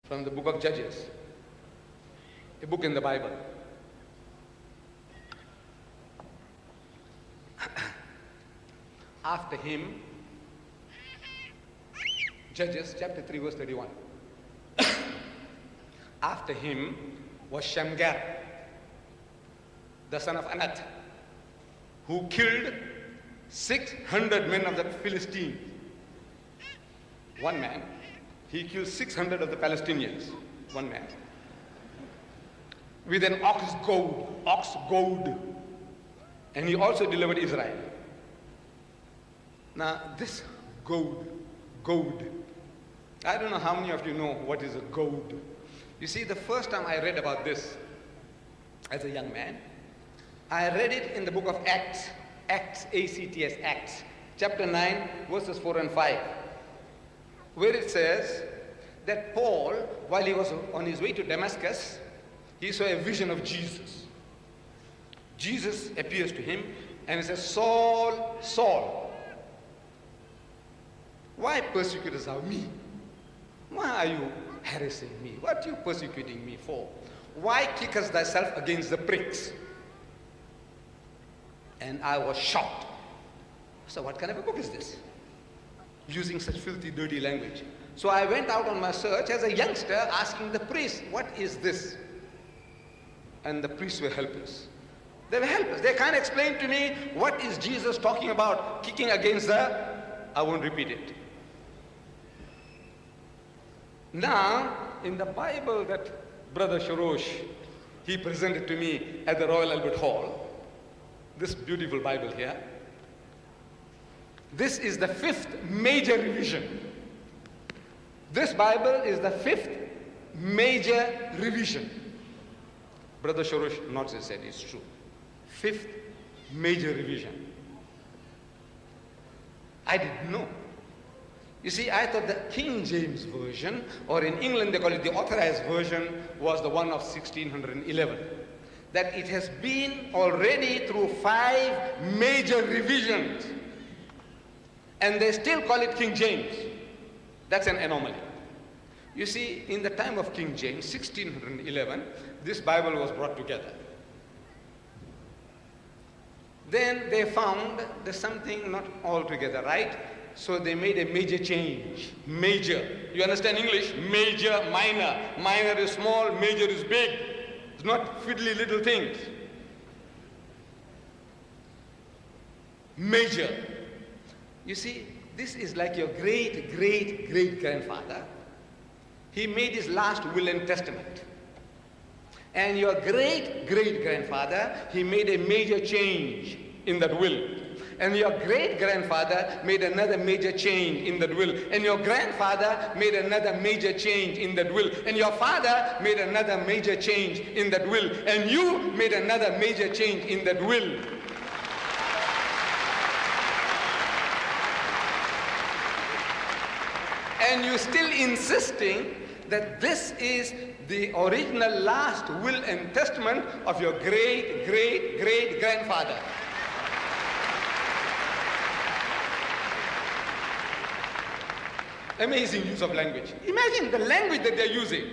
from the book of Judges, a book in the Bible. After him, Judges chapter 3 verse 31. After him was Shamgar, the son of Anat, who killed 600 men of the Philistines. One man, he killed 600 of the Palestinians, one man, with an ox goad, and he also delivered Israel. Now this goad, I don't know how many of you know what is a goad. You see, the first time I read about this as a young man, I read it in the book of Acts, A-C-T-S, Acts, chapter 9, verses 4 and 5, where it says that Paul, while he was on his way to Damascus, he saw a vision of Jesus. Jesus appears to him and he says, Saul, Saul, why persecutest thou me? Why are you harassing me? What are you persecuting me for? Why kickest thyself against the pricks? And I was shocked. So what kind of a book is this? Using such filthy, dirty language. So I went out on my search as a youngster asking the priest, what is this? And the priests were helpless. They were helpless. They can't explain to me what is Jesus talking about, kicking against the, I won't repeat it. Now, in the Bible that Brother Sharosh, he presented to me at the Royal Albert Hall, this beautiful Bible here, this is the 5th major revision. This Bible is the 5th major revision. Brother Sharosh nods his head, it's true. 5th major revision. I didn't know. You see, I thought the King James Version, or in England they call it the Authorized Version, was the one of 1611. That it has been already through 5 major revisions, and they still call it King James. That's an anomaly. You see, in the time of King James, 1611, this Bible was brought together. Then they found there's something not altogether right, so they made a major change. Major. You understand English? Major, minor. Minor is small, major is big. It's not fiddly little things. Major. You see, this is like your great-great-great-grandfather. He made his last will and testament. And your great-great-grandfather, he made a major change in that will. And your great-grandfather made another major change in that will. And your grandfather made another major change in that will. And your father made another major change in that will. And you made another major change in that will. And you're still insisting that this is the original last will and testament of your great-great-great-grandfather. Amazing use of language. Imagine the language that they're using.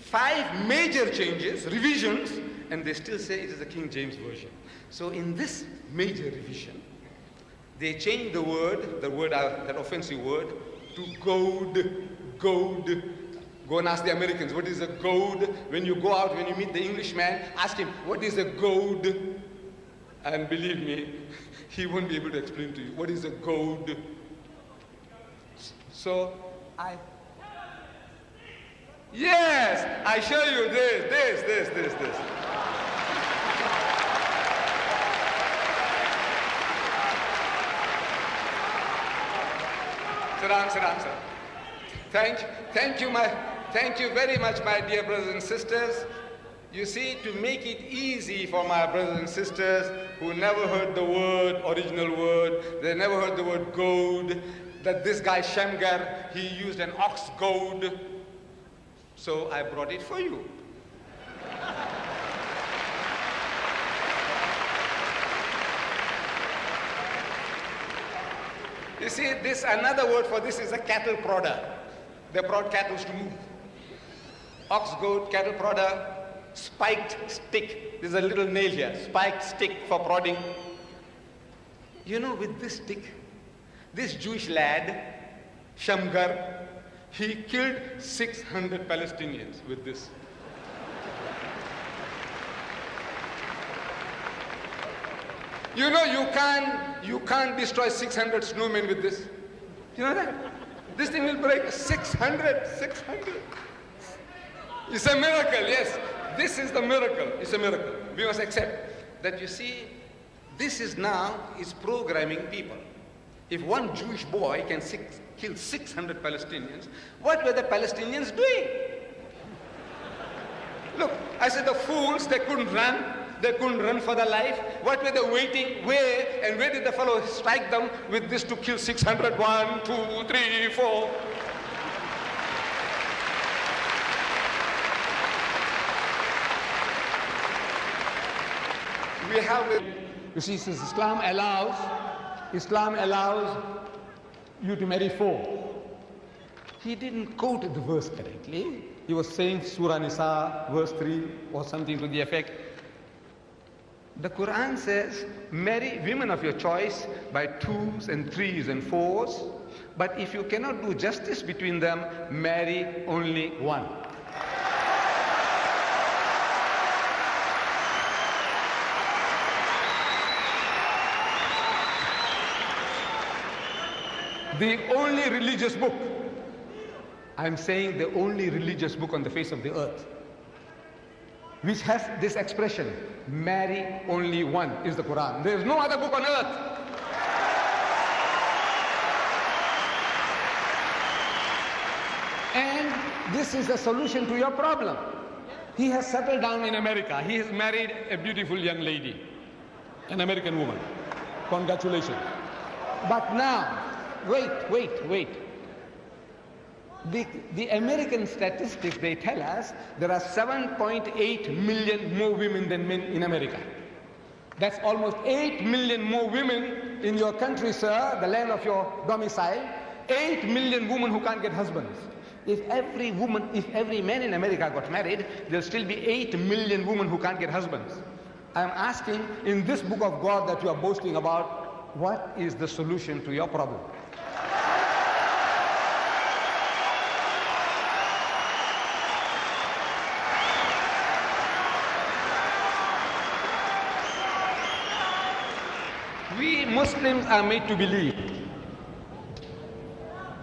5 major changes, revisions, and they still say it is the King James Version. So in this major revision, they changed the word, that offensive word, to goad. Go and ask the Americans, what is a goad? When you go out, when you meet the Englishman, ask him, what is a goad? And believe me, he won't be able to explain to you, what is a goad? So yes, I show you this. Sit down. Thank you very much, my dear brothers and sisters. You see, to make it easy for my brothers and sisters who never heard the original word, they never heard the word goad, that this guy Shamgar, he used an ox goad. So I brought it for you. You see, another word for this is a cattle prodder. They prod cattle to move. ox, goat, cattle prodder, spiked stick. There's a little nail here, spiked stick for prodding. You know, with this stick, this Jewish lad, Shamgar, he killed 600 Palestinians with this. You know, you can't destroy 600 snowmen with this. You know that? This thing will break 600. It's a miracle, yes. This is the miracle. It's a miracle. We must accept that, you see, this is programming people. If one Jewish boy can kill 600 Palestinians, what were the Palestinians doing? Look, I said the fools, they couldn't run. They couldn't run for their life. What were they waiting? Where? And where did the fellow strike them with this to kill 600? 1, 2, 3, 4. We have, you see, since Islam allows you to marry 4. He didn't quote the verse correctly. He was saying Surah Nisa, verse 3, or something to the effect. The Quran says, marry women of your choice by 2s and 3s and 4s, but if you cannot do justice between them, marry only one. The only religious book, I'm saying the only religious book on the face of the earth, which has this expression, marry only one, is the Quran. There is no other book on earth. And this is the solution to your problem. He has settled down in America. He has married a beautiful young lady, an American woman. Congratulations. But now, wait. The American statistics, they tell us there are 7.8 million more women than men in America. That's almost 8 million more women in your country, sir, the land of your domicile. 8 million women who can't get husbands. If every man in America got married, there'll still be 8 million women who can't get husbands. I'm asking, in this book of God that you are boasting about, what is the solution to your problem? We Muslims are made to believe,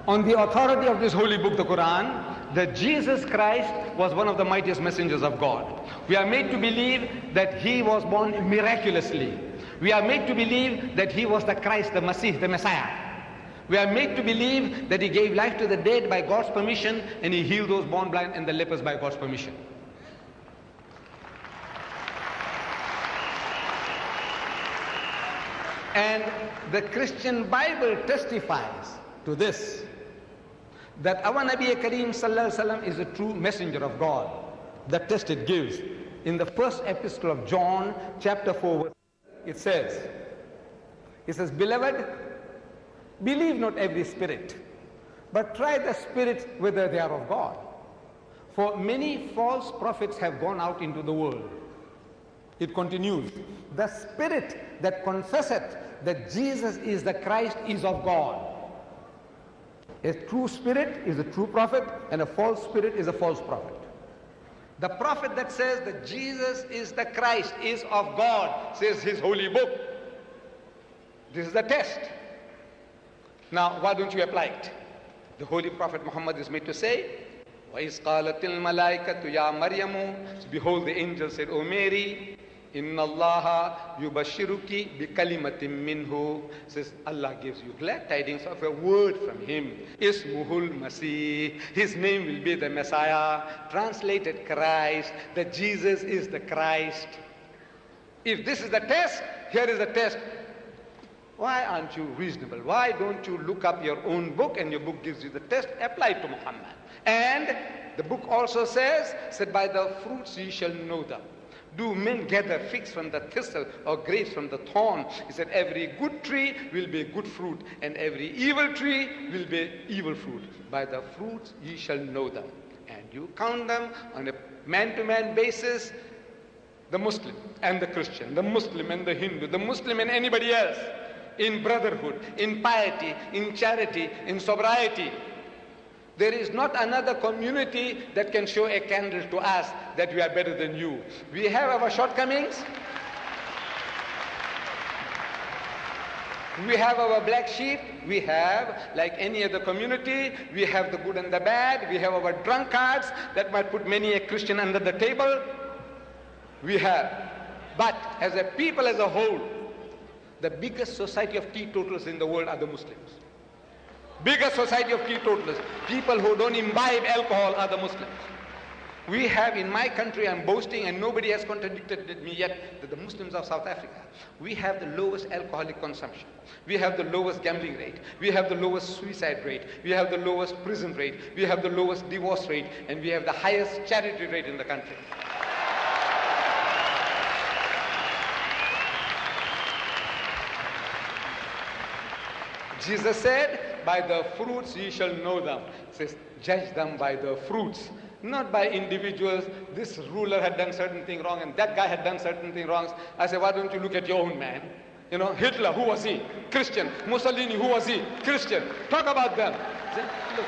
on the authority of this holy book, the Quran, that Jesus Christ was one of the mightiest messengers of God. We are made to believe that he was born miraculously. We are made to believe that he was the Christ, the Masih, the Messiah. We are made to believe that he gave life to the dead by God's permission, and he healed those born blind and the lepers by God's permission. And the Christian Bible testifies to this, that our Nabi Kareem Sallallahu Alaihi Wasallam is a true messenger of God. The test it gives. In the first epistle of John, chapter 4, it says, Beloved, believe not every spirit, but try the spirits whether they are of God. For many false prophets have gone out into the world. It continues, the spirit that confesseth that Jesus is the Christ is of God. A true spirit is a true prophet, and a false spirit is a false prophet. The prophet that says that Jesus is the Christ is of God, says his holy book. This is the test. Now, why don't you apply it? The holy prophet Muhammad is made to say, وَإِذْ قَالَتِ الْمَلَائِكَةُ يَا مَرْيَمُ, behold, the angel said, O Mary, Inna Allah yubashiruki bi kalimatin minhu, says Allah gives you glad tidings of a word from him. Ismuhul Masih, his name will be the Messiah, translated Christ, that Jesus is the Christ. If this is the test, here is the test. Why aren't you reasonable? Why don't you look up your own book, and your book gives you the test, apply it to Muhammad. And the book also says, by the fruits ye shall know them. Do men gather figs from the thistle or grapes from the thorn? He said, every good tree will be good fruit, and every evil tree will be evil fruit. By the fruits ye shall know them. And You count them on a man-to-man basis, the Muslim and the Christian, the Muslim and the Hindu, the Muslim and anybody else, in brotherhood, in piety, in charity, in sobriety. There is not another community that can show a candle to us that we are better than you. We have our shortcomings. We have our black sheep. We have, like any other community, we have the good and the bad. We have our drunkards that might put many a Christian under the table. We have. But as a people as a whole, the biggest society of teetotalers in the world are the Muslims. Biggest society of teetotalers, people who don't imbibe alcohol, are the Muslims. We have in my country, I'm boasting and nobody has contradicted me yet, that the Muslims of South Africa, we have the lowest alcoholic consumption. We have the lowest gambling rate. We have the lowest suicide rate. We have the lowest prison rate. We have the lowest divorce rate. And we have the highest charity rate in the country. Jesus said, by the fruits ye shall know them. He says, judge them by the fruits, not by individuals. This ruler had done certain thing wrong and that guy had done certain thing wrong. I said, why don't you look at your own man? You know, Hitler, who was he? Christian. Mussolini, who was he? Christian. Talk about them. Say, look,